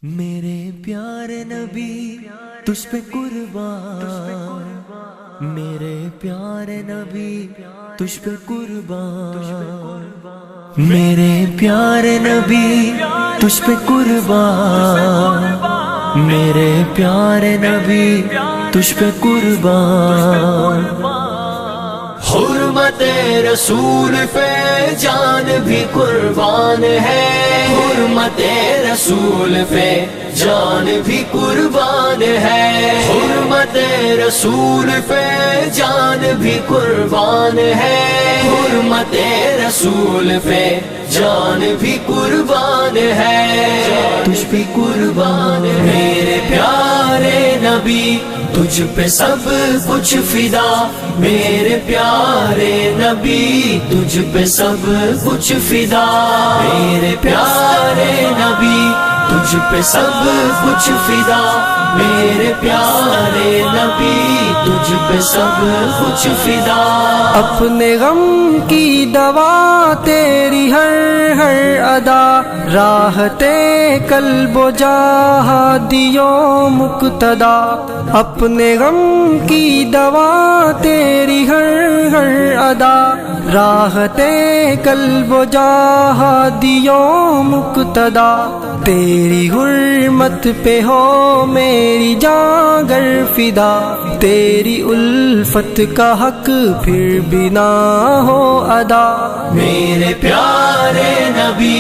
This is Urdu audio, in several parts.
میرے پیارے نبی تجھ پہ قربان، میرے پیارے نبی تجھ پہ قربان، میرے پیارے نبی تجھ پہ قربان، میرے پیارے نبی تجھ پہ قربان۔ حرمت رسول پہ جان بھی قربان ہے، حرمت رسول پہ جان بھی قربان ہے، حرمت رسول پہ جان بھی قربان ہے، حرمت رسول پہ جان بھی قربان ہے، تجھ پہ قربان ہے میرے پیارے نبی، تجھ پہ سب کچھ فدا، میرے پیارے نبی تجھ پہ سب کچھ فدا، میرے پیارے نبی تجھ پہ سب کچھ فدا، میرے پیارے نبی تجھ پہ سب کچھ فدا۔ اپنے غم کی دوا تیری ہر ہر ادا، راحتے قلب و جہادیوں مقتدا، اپنے غم کی دوا تیری ہر ہر ادا، راحتے قلب و جہادیوں مقتدا، تیری حرمت پہ ہو میری جاں گر فدا، تیری الفت کا حق پھر بھی نہ ہو ادا، میرے پیارے نبی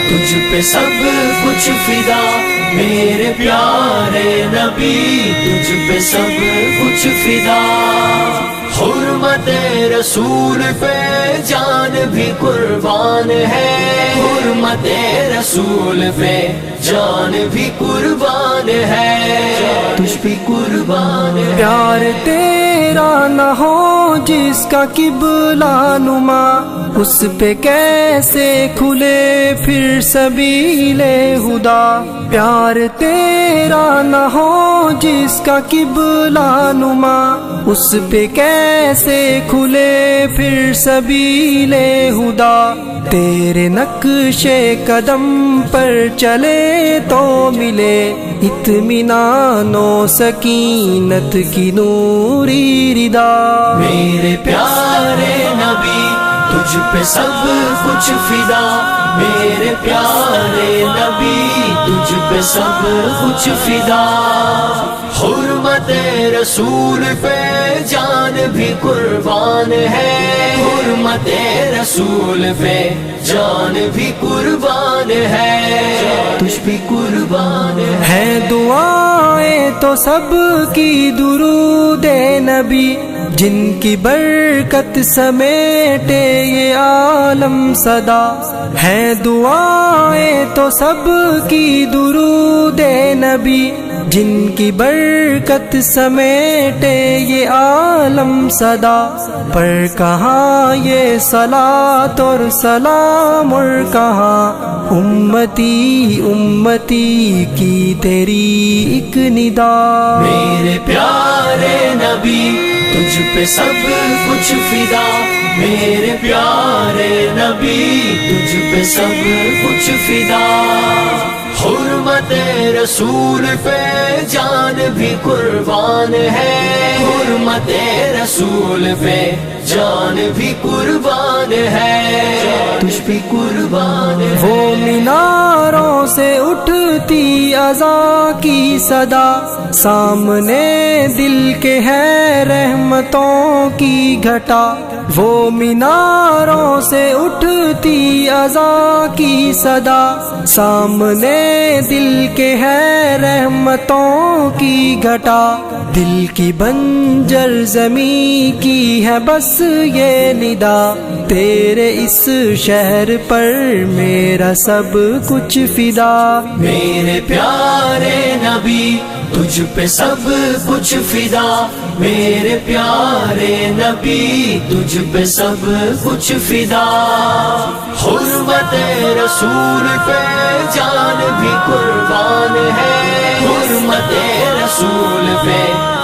تجھ پہ سب کچھ فدا، میرے پیارے نبی تجھ پہ سب کچھ فدا، حرمت رسول پہ جان بھی قربان ہے، حرمت رسول پہ جان بھی قربان ہے، تجھ پہ قربان ہے۔ پیار تیرا نہ ہو جس کا قبلہ نما، اس پہ کیسے کھلے پھر سبیل ہدا، پیار تیرا نہ ہو جس کا قبلہ نما، اس پہ کیسے کھلے پھر سبیل ہدا، تیرے نقش قدم پر چلے تو ملے اطمینان و سکینت کی نوری ردا، میرے پیارے نبی تجھ پہ سب کچھ فدا، میرے پیارے نبی تجھ پہ سب کچھ فدا، حرمت رسول پہ جان بھی قربان ہے، حرمت رسول پہ جان بھی قربان ہے، تجھ پہ قربان ہے دعائیں تو سب کی درود نبی، جن کی برکت سمیٹے یہ عالم صدا، ہے دعائیں تو سب کی درود نبی، جن کی برکت سمیٹے یہ عالم صدا، پر کہاں یہ صلاۃ اور سلام، اور کہاں امتی امتی کی تیری ایک ندا، میرے پیارے نبی تجھ پہ سب کچھ فدا، میرے پیارے نبی تجھ پہ سب کچھ فدا، حرمت رسول پہ جان بھی قربان ہے، حرمت رسول پہ جان بھی قربان ہے، تجھ پہ قربان ہے۔ وہ میناروں سے اٹھتی اذان کی صدا، سامنے دل کے ہے رحمتوں کی گھٹا، وہ میناروں سے اٹھتی اذان کی صدا، سامنے دل کے ہے رحمتوں کی گھٹا، دل کی بنجر زمین کی ہے بس یہ ندا، تیرے اس شہر پر میرا سب کچھ فدا، میرے پیارے نبی تجھ پہ سب کچھ فدا، میرے پیارے نبی تجھ پہ سب کچھ فدا، حرمت رسول پہ جان بھی قربان ہے، حرمت رسول پہ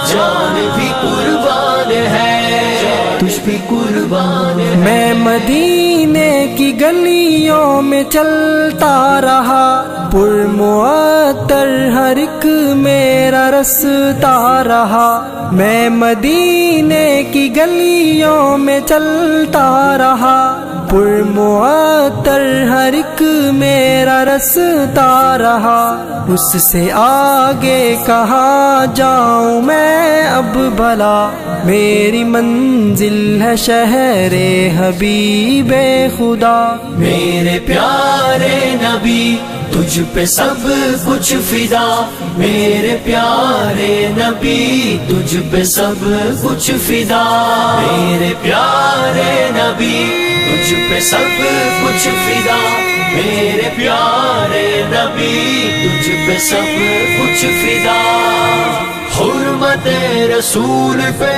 جان بھی قربان ہے، تجھ پہ قربان ہے۔ میں مدینے کی گلیوں میں چلتا رہا، پرمعطر معطر ہر ایک میرا رستا رہا، میں مدینے کی گلیوں میں چلتا رہا، پر معطر ہر ایک میرا رستا رہا، اس سے آگے کہاں جاؤں میں اب بھلا، میری منزل ہے شہر حبیب خدا۔ میرے پیارے نبی تجھ پہ سب کچھ فدا، میرے پیارے نبی تجھ پہ سب کچھ فدا، میرے پیارے نبی تجھ پہ سب کچھ فدا، میرے پیارے نبی تجھ پہ سب کچھ فدا۔ حرمت رسول پہ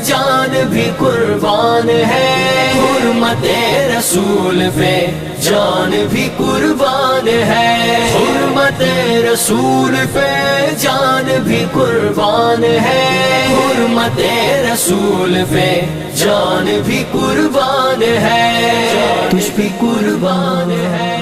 جان بھی قربان ہے، حرمت رسول پہ جان بھی قربان ہے، حرمت رسول پہ جان بھی قربان ہے، حرمت رسول پہ جان بھی قربان ہے، تجھ بھی قربان ہے۔